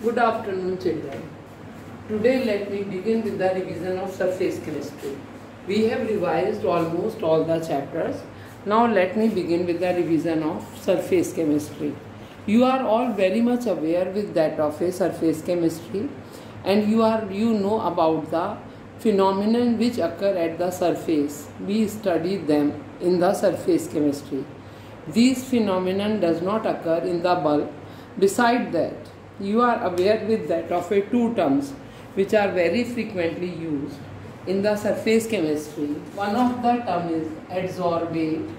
Good afternoon, children. Today let me begin with the revision of surface chemistry. We have revised almost all the chapters. Now let me begin with the revision of surface chemistry. You are all very much aware with that of a surface chemistry, and you know about the phenomena which occur at the surface. We studied them in the surface chemistry. These phenomena does not occur in the bulk. Beside that, you are aware with that of a two terms which are very frequently used in the surface chemistry. One of the term is adsorbate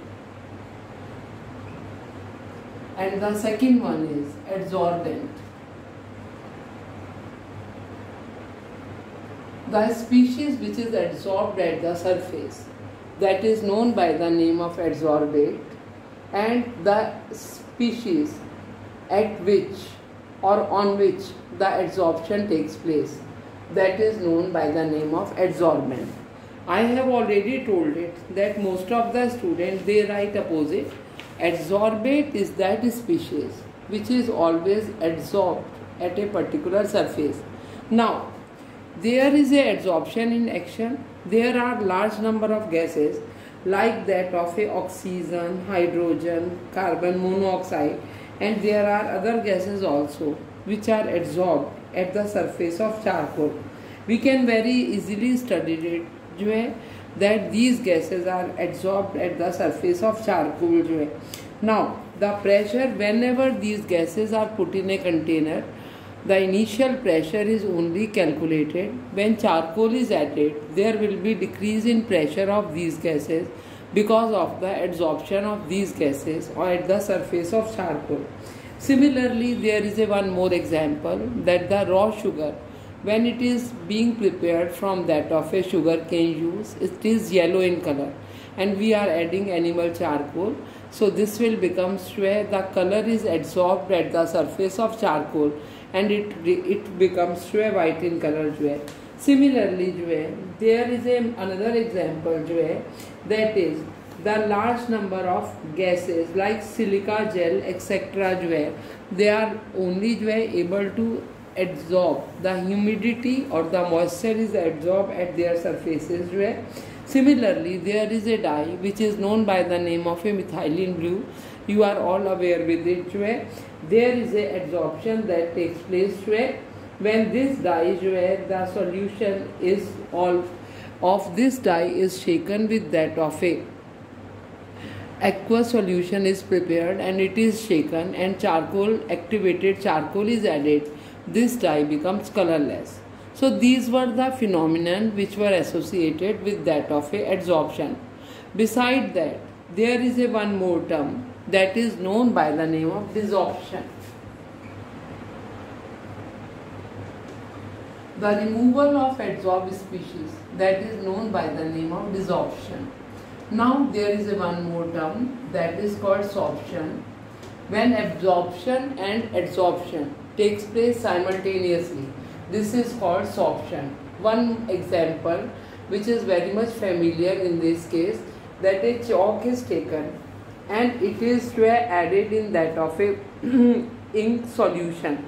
and the second one is adsorbent. The species which is adsorbed at the surface, that is known by the name of adsorbate, and the species at which or on which the adsorption takes place, that is known by the name of adsorbent. I have already told it that most of the students, they write opposite. Adsorbate is that species which is always adsorbed at a particular surface. Now, there is a adsorption in action. There are large number of gases like that of a oxygen, hydrogen, carbon monoxide, and there are other gases also which are adsorbed at the surface of charcoal. We can very easily study it that these gases are adsorbed at the surface of charcoal. Now, the pressure, whenever these gases are put in a container, the initial pressure is only calculated. When charcoal is added, there will be decrease in pressure of these gases because of the adsorption of these gases or at the surface of charcoal. Similarly, there is one more example, that the raw sugar, when it is being prepared from that of a sugar cane juice, it is yellow in color, and we are adding animal charcoal. So this will become where the color is adsorbed at the surface of charcoal, and it becomes white in color. Similarly, there is another example that is the large number of gases like silica gel, etc. They are only able to absorb the humidity, or the moisture is absorbed at their surfaces. Similarly, there is a dye which is known by the name of a methylene blue. You are all aware with it. There is a adsorption that takes place when this dye, the solution is all of this dye is shaken with that of a aqueous solution is prepared, and it is shaken, and activated charcoal is added. This dye becomes colorless. So these were the phenomena which were associated with that of a adsorption. Beside that, there is one more term that is known by the name of desorption. The removal of adsorbed species, that is known by the name of desorption. Now there is one more term that is called sorption. When absorption and adsorption takes place simultaneously, this is called sorption. One example which is very much familiar in this case, that a chalk is taken and it is added in that of a ink solution.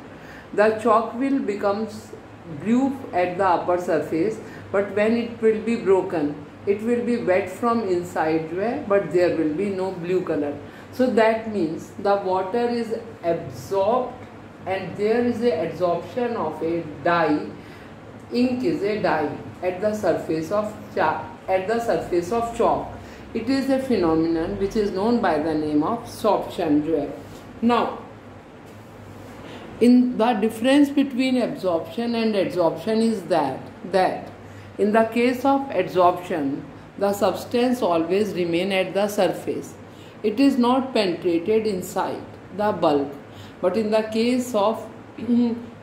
The chalk will become blue at the upper surface, but when it will be broken, it will be wet from inside, but there will be no blue color. So that means the water is absorbed and there is a adsorption of a dye. Ink is a dye at the surface of chalk. It is a phenomenon which is known by the name of sorption. Now, in the difference between absorption and adsorption is that in the case of adsorption, the substance always remain at the surface. It is not penetrated inside the bulk. But in the case of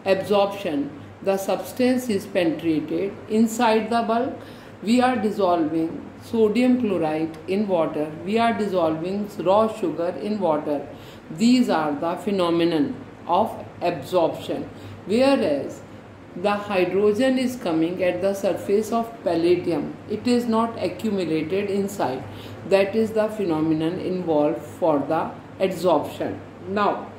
absorption, the substance is penetrated inside the bulk. We are dissolving sodium chloride in water. We are dissolving raw sugar in water. These are the phenomenon of absorption. Whereas the hydrogen is coming at the surface of palladium. It is not accumulated inside. That is the phenomenon involved for the adsorption. Now,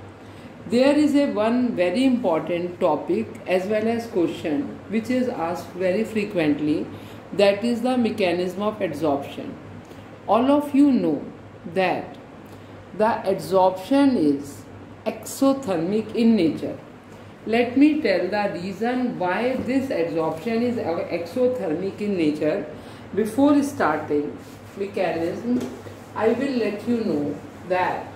There is a one very important topic as well as question which is asked very frequently, that is the mechanism of adsorption. All of you know that the adsorption is exothermic in nature. Let me tell the reason why this adsorption is exothermic in nature. Before starting mechanism, I will let you know that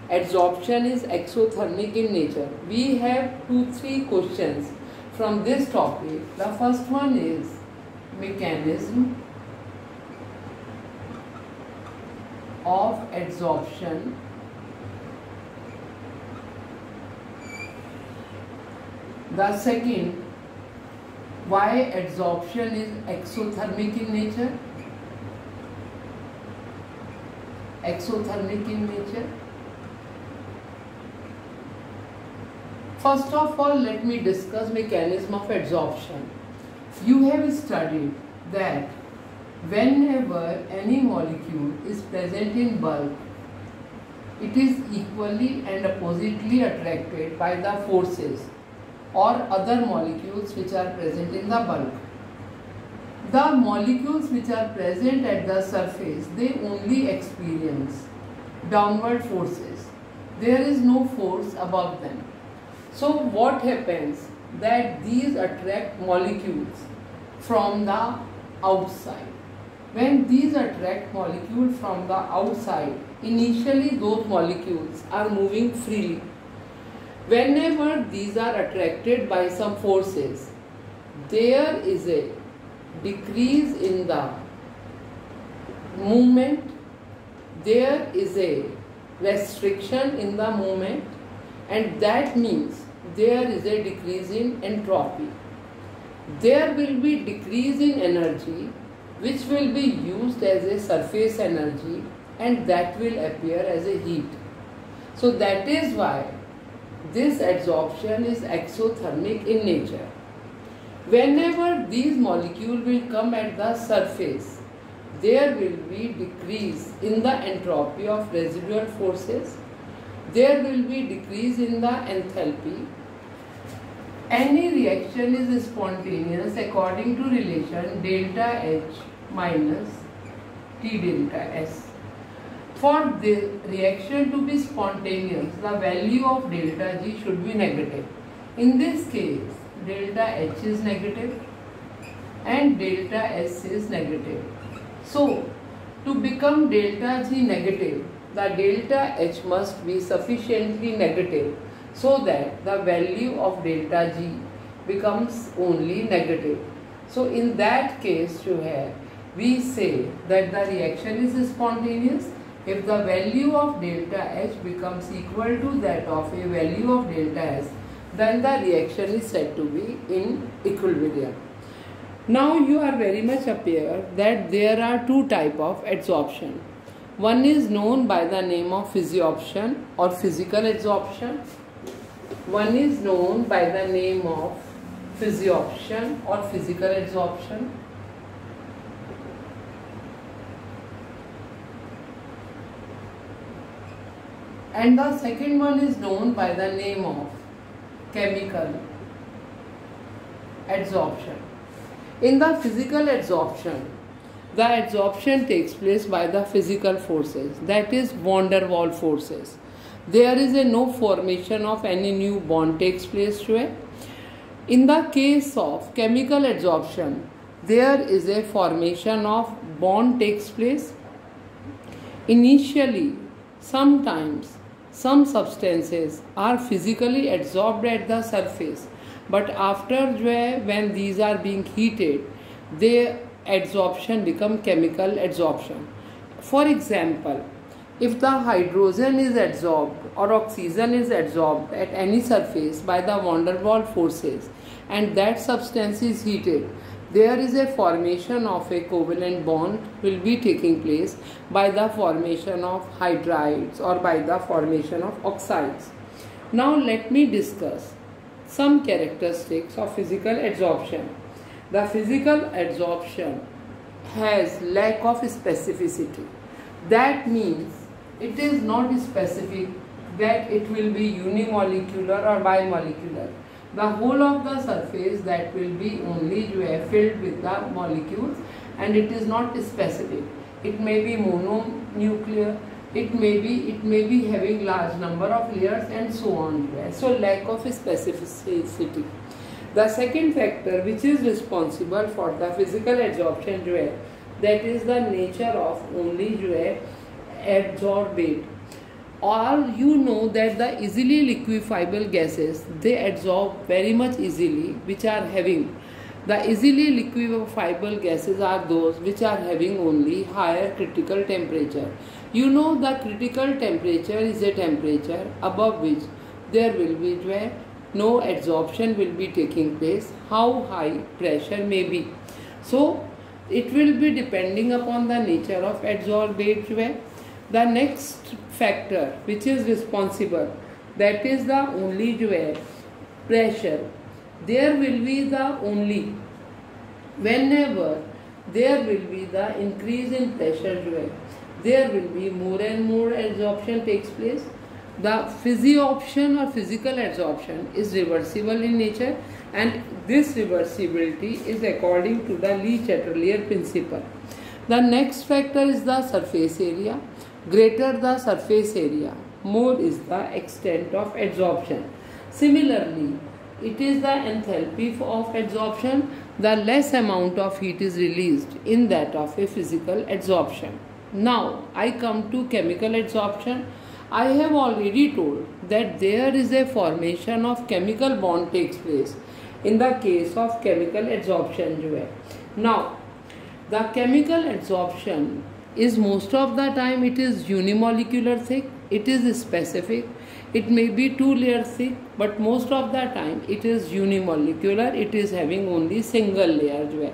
adsorption is exothermic in nature. We have 2-3 questions from this topic. The first one is mechanism of adsorption. The second, why adsorption is exothermic in nature? Exothermic in nature. First of all, let me discuss mechanism of adsorption. You have studied that whenever any molecule is present in bulk, it is equally and oppositely attracted by the forces or other molecules which are present in the bulk. The molecules which are present at the surface, they only experience downward forces. There is no force above them. So what happens, that these attract molecules from the outside. When these attract molecules from the outside, initially those molecules are moving freely. Whenever these are attracted by some forces, there is a decrease in the movement, there is a restriction in the movement, and that means there is a decrease in entropy. There will be decrease in energy which will be used as a surface energy, and that will appear as a heat. So that is why this adsorption is exothermic in nature. Whenever these molecules will come at the surface, there will be decrease in the entropy of residual forces. There will be decrease in the enthalpy. Any reaction is spontaneous according to relation delta H minus T delta S. For the reaction to be spontaneous, the value of delta G should be negative. In this case, delta H is negative and delta S is negative. So, to become delta G negative, the delta H must be sufficiently negative so that the value of delta G becomes only negative. So in that case, we say that the reaction is spontaneous if the value of delta H becomes equal to that of a value of delta S, then the reaction is said to be in equilibrium. Now you are very much aware that there are two types of adsorption. One is known by the name of physioption or physical adsorption. One is known by the name of physioption or physical adsorption. And the second one is known by the name of chemical adsorption. In the physical adsorption, the adsorption takes place by the physical forces, that is van der Waals forces. There is no formation of any new bond takes place to it. In the case of chemical adsorption, there is a formation of bond takes place. Initially, sometimes some substances are physically adsorbed at the surface, but after when these are being heated, their adsorption become chemical adsorption. For example, if the hydrogen is adsorbed or oxygen is adsorbed at any surface by the van der Waals forces and that substance is heated, there is a formation of a covalent bond will be taking place by the formation of hydrides or by the formation of oxides. Now let me discuss some characteristics of physical adsorption. The physical adsorption has lack of specificity. That means it is not specific that it will be unimolecular or bimolecular. The whole of the surface that will be only filled with the molecules, and it is not specific. It may be mononuclear, it may be having large number of layers and so on. So lack of specificity. The second factor which is responsible for the physical adsorption that is the nature of only adsorbate. All you know that the easily liquefiable gases, they adsorb very much easily, which are having the easily liquefiable gases are those which are having only higher critical temperature. You know the critical temperature is a temperature above which there will be no adsorption will be taking place, how high pressure may be. So it will be depending upon the nature of adsorbate. The next factor which is responsible, that is the only pressure. There will be the only, whenever there will be the increase in pressure, there will be more and more adsorption takes place. The physioption or physical adsorption is reversible in nature, and this reversibility is according to the Le Chatelier principle. The next factor is the surface area. Greater the surface area, more is the extent of adsorption. Similarly, it is the enthalpy of adsorption, the less amount of heat is released in that of a physical adsorption. Now, I come to chemical adsorption. I have already told that there is a formation of chemical bond takes place in the case of chemical adsorption. Now, the chemical adsorption is most of the time it is unimolecular thick, it is specific, it may be 2 layers thick, but most of the time it is unimolecular, it is having only single layer.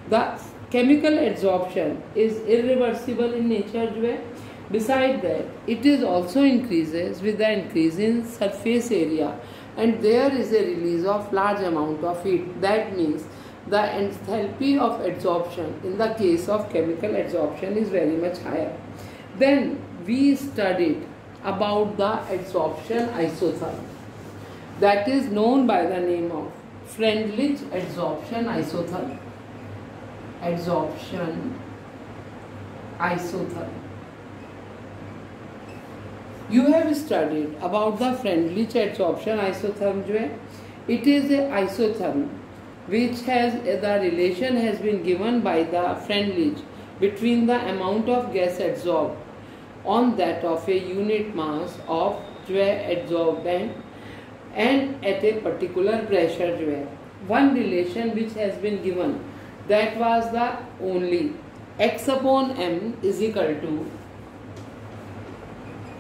The chemical adsorption is irreversible in nature. Besides that, it is also increases with the increase in surface area, and there is a release of large amount of heat. That means the enthalpy of adsorption in the case of chemical adsorption is very much higher. Then we studied about the adsorption isotherm, that is known by the name of Freundlich adsorption isotherm. Adsorption isotherm. You have studied about the Freundlich adsorption isotherm. It is a isotherm which has the relation has been given by the Freundlich between the amount of gas adsorbed on that of a unit mass of adsorbent and at a particular pressure. One relation which has been given, that was the only x upon m is equal to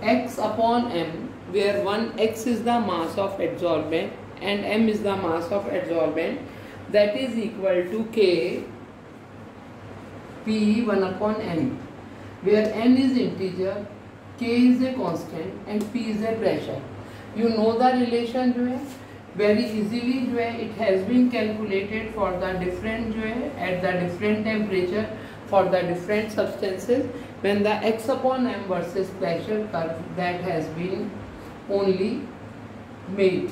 x upon m, where 1x is the mass of adsorbent and m is the mass of adsorbent, that is equal to k p 1 upon n, where n is integer, k is a constant and p is a pressure. You know the relation very easily it has been calculated for the different at the different temperature for the different substances, when the x upon m versus pressure curve that has been only made.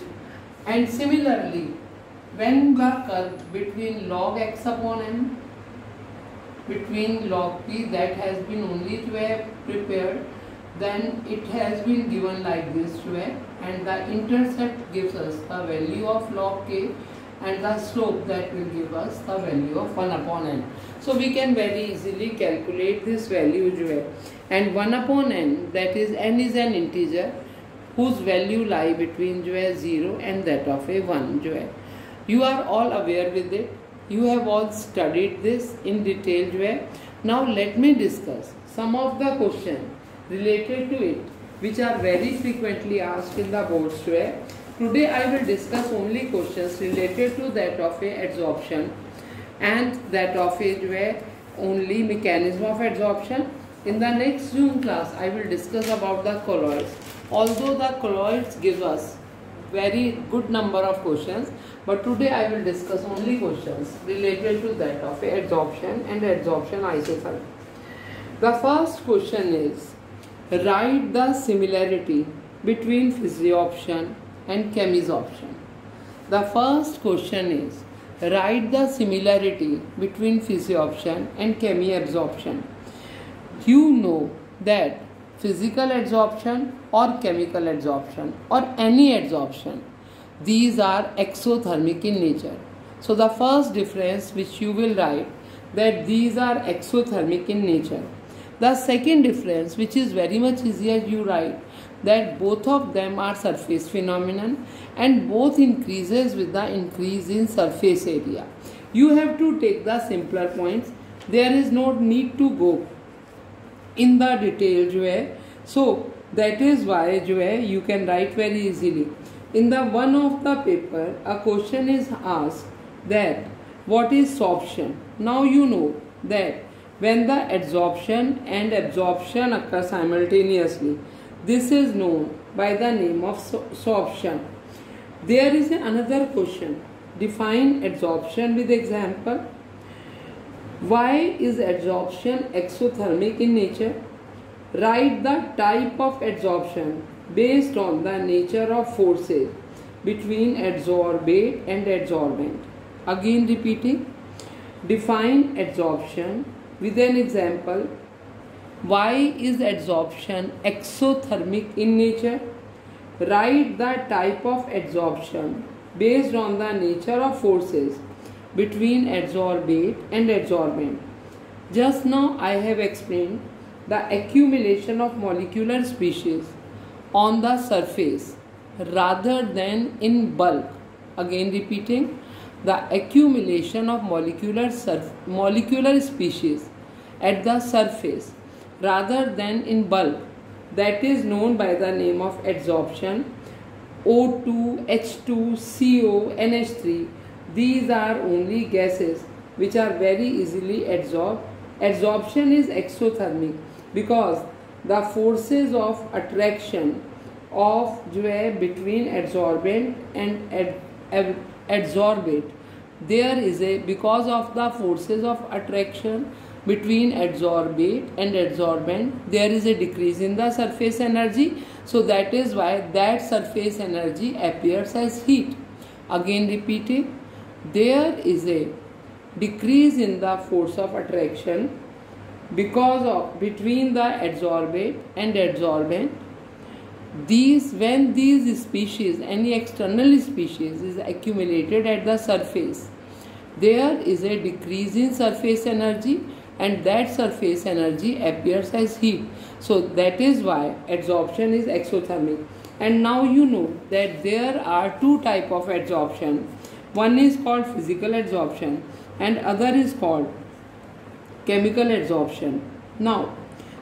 And similarly, when the curve between log x upon m between log p that has been only prepared, then it has been given like this and the intercept gives us the value of log k and the slope that will give us the value of 1 upon n. So we can very easily calculate this value and 1 upon n, that is n is an integer whose value lie between 0 and that of a 1. You are all aware with it. You have all studied this in detail. Now let me discuss some of the questions related to it which are very frequently asked in the boards. Today I will discuss only questions related to that of a adsorption and that of a only mechanism of adsorption. In the next Zoom class I will discuss about the colloids. Although the colloids give us very good number of questions, but today I will discuss only questions related to that of adsorption and adsorption isotherm. The first question is, write the similarity between physioption and chemisorption. The first question is, write the similarity between physioption and chemiabsorption. You know that physical adsorption or chemical adsorption or any adsorption, these are exothermic in nature. So the first difference which you will write, that these are exothermic in nature. The second difference, which is very much easier, you write that both of them are surface phenomenon and both increases with the increase in surface area. You have to take the simpler points. There is no need to go in the detail जो है. So that is why जो है you can write very easily. In the one of the paper, a question is asked that what is sorption. Now you know that when the adsorption and absorption occur simultaneously, this is known by the name of sorption. There is another question. Define adsorption with example. Why is adsorption exothermic in nature? Write the type of adsorption based on the nature of forces between adsorbate and adsorbent. Again repeating. Define adsorption with an example. Why is adsorption exothermic in nature? Write the type of adsorption based on the nature of forces between adsorbate and adsorbent. Just now I have explained the accumulation of molecular species on the surface rather than in bulk. Again repeating, the accumulation of molecular species at the surface rather than in bulk, that is known by the name of adsorption. O2, H2, CO, NH3, these are only gases which are very easily adsorbed. Adsorption is exothermic because the forces of attraction of जो है between adsorbent and adsorbate, there is a, because of the forces of attraction between adsorbate and adsorbent, there is a decrease in the surface energy. So that is why that surface energy appears as heat. Again repeating, there is a decrease in the force of attraction because of between the adsorbate and adsorbent. When these species, any external species is accumulated at the surface, there is a decrease in surface energy and that surface energy appears as heat. So that is why adsorption is exothermic. And now you know that there are two types of adsorption. One is called physical adsorption and other is called chemical adsorption. Now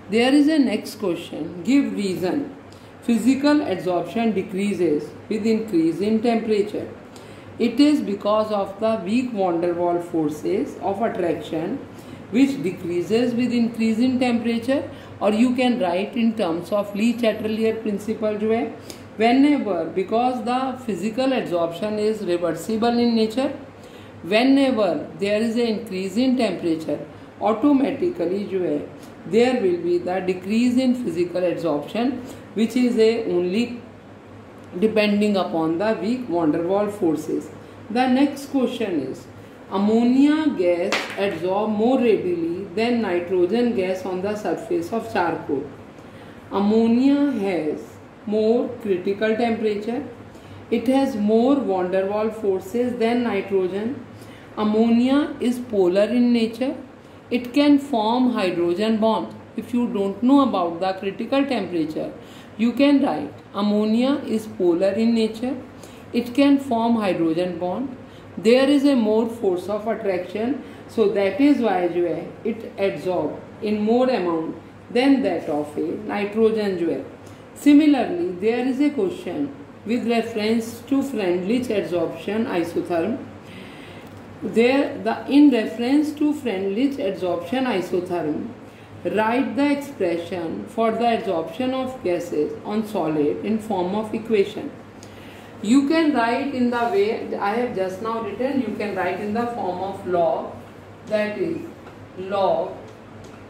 there is a next question. Give reason. Physical adsorption decreases with increase in temperature. It is because of the weak van der Waals forces of attraction which decreases with increase in temperature, or you can write in terms of Le-Chatelier principle जो है, whenever, because the physical adsorption is reversible in nature, whenever there is an increase in temperature, automatically जो है there will be the decrease in physical adsorption, which is only depending upon the weak van der Waals forces. The next question is, ammonia gas adsorbs more readily than nitrogen gas on the surface of charcoal. Ammonia has more critical temperature. It has more van der Waals forces than nitrogen. Ammonia is polar in nature. It can form hydrogen bond. If you don't know about the critical temperature, you can write ammonia is polar in nature. It can form hydrogen bond. There is a more force of attraction, so that is why जो है it adsorbs in more amount than that of a nitrogen जो है. Similarly, there is a question with reference to Freundlich adsorption isotherm. In reference to Freundlich adsorption isotherm, write the expression for the adsorption of gases on solid in form of equation. You can write in the way I have just now written. You can write in the form of log, that is log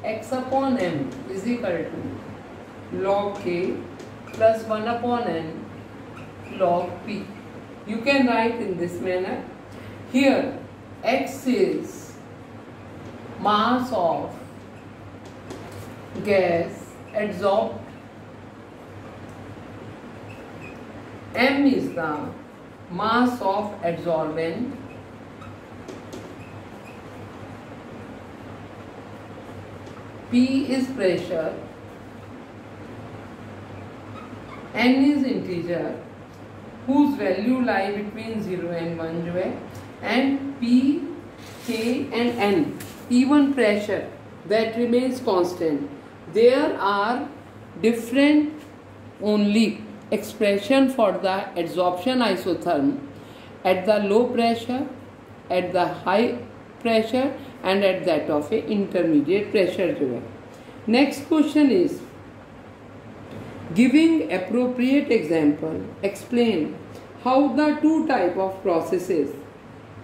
x upon m is equal to log k plus 1 upon n log P. You can write in this manner. Here x is mass of gas adsorbed, m is the mass of adsorbent, P is pressure, n is integer whose value lie between 0 and 1 जो है, and P, K and N, even pressure that remains constant. There are different only expression for the adsorption isotherm at the low pressure, at the high pressure and at that of a intermediate pressure जो है. Next question is, giving appropriate example, explain how the two type of processes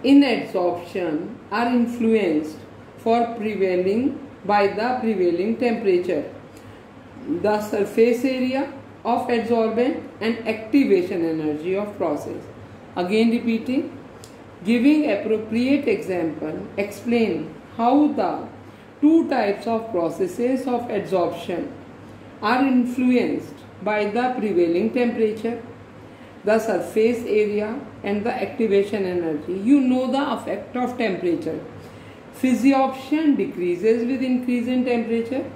in adsorption are influenced for prevailing by the prevailing temperature, the surface area of adsorbent and activation energy of process. Again repeating, giving appropriate example, explain how the two types of processes of adsorption are influenced by the prevailing temperature, the surface area and the activation energy. You know the effect of temperature. Physiorption decreases with increase in temperature.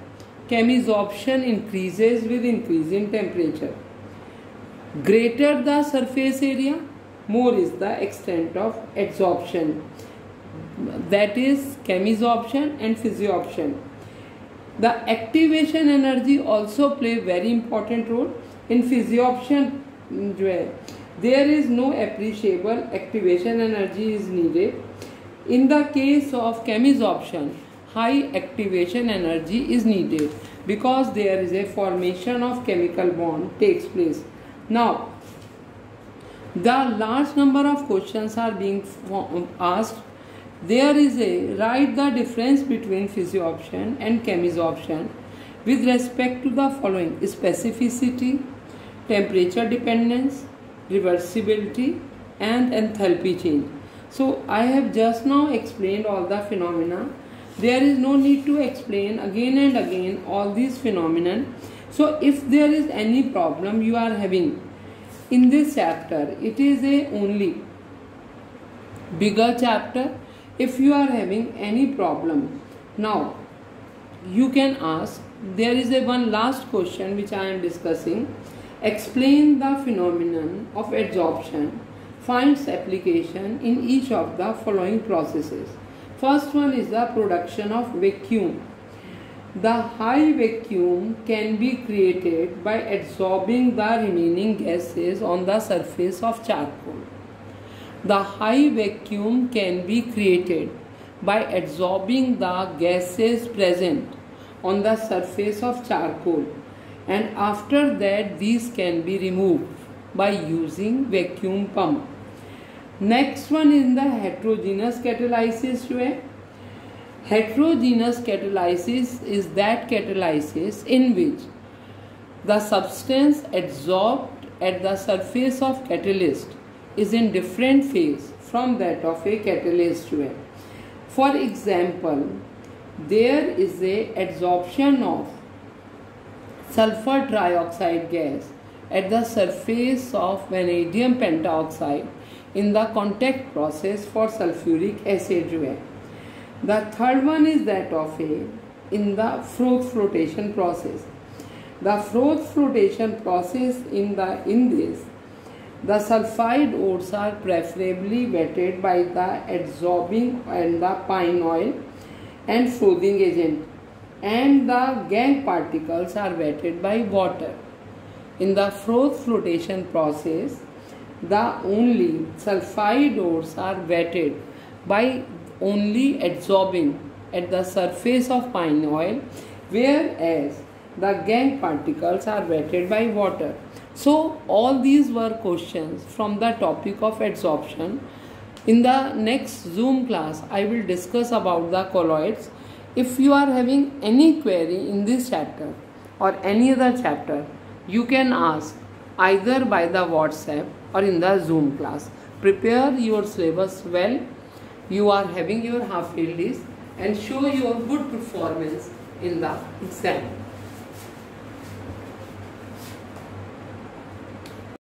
Chemisorption increases with increase in temperature. Greater the surface area, more is the extent of adsorption. That is chemisorption and physiorption. The activation energy also play very important role. In physiorption, there is no appreciable activation energy is needed. In the case of chemisorption, high activation energy is needed because there is a formation of chemical bond takes place. Now, the large number of questions are being asked. There is a write the difference between physiorption and chemisorption with respect to the following: specificity, temperature dependence, reversibility and enthalpy change. So I have just now explained all the phenomena. There is no need to explain again and again all these phenomena. So if there is any problem you are having in this chapter, it is a only bigger chapter. If you are having any problem, now you can ask. There is a one last question which I am discussing. Explain the phenomenon of adsorption. Finds application in each of the following processes. First one is the production of vacuum. The high vacuum can be created by adsorbing the remaining gases on the surface of charcoal. The high vacuum can be created by adsorbing the gases present on the surface of charcoal, and after that these can be removed by using vacuum pump. Next one is the heterogeneous catalysis. Heterogeneous catalysis is that catalysis in which the substance adsorbed at the surface of catalyst is in different phase from that of a catalyst. For example, there is a adsorption of sulfur trioxide gas at the surface of vanadium pentoxide in the contact process for sulfuric acid. The third one is that of in the froth flotation process. The froth flotation process in this, the sulfide ores are preferably wetted by the adsorbing and the pine oil and frothing agent, and the gangue particles are wetted by water. In the froth flotation process, the only sulfide ores are wetted by only adsorbing at the surface of pine oil, whereas the gangue particles are wetted by water. So all these were questions from the topic of adsorption. In the next Zoom class, I will discuss about the colloids. If you are having any query in this chapter or any other chapter, you can ask either by the WhatsApp or in the Zoom class. Prepare your syllabus well. You are having your half yearlies and show your good performance in the exam.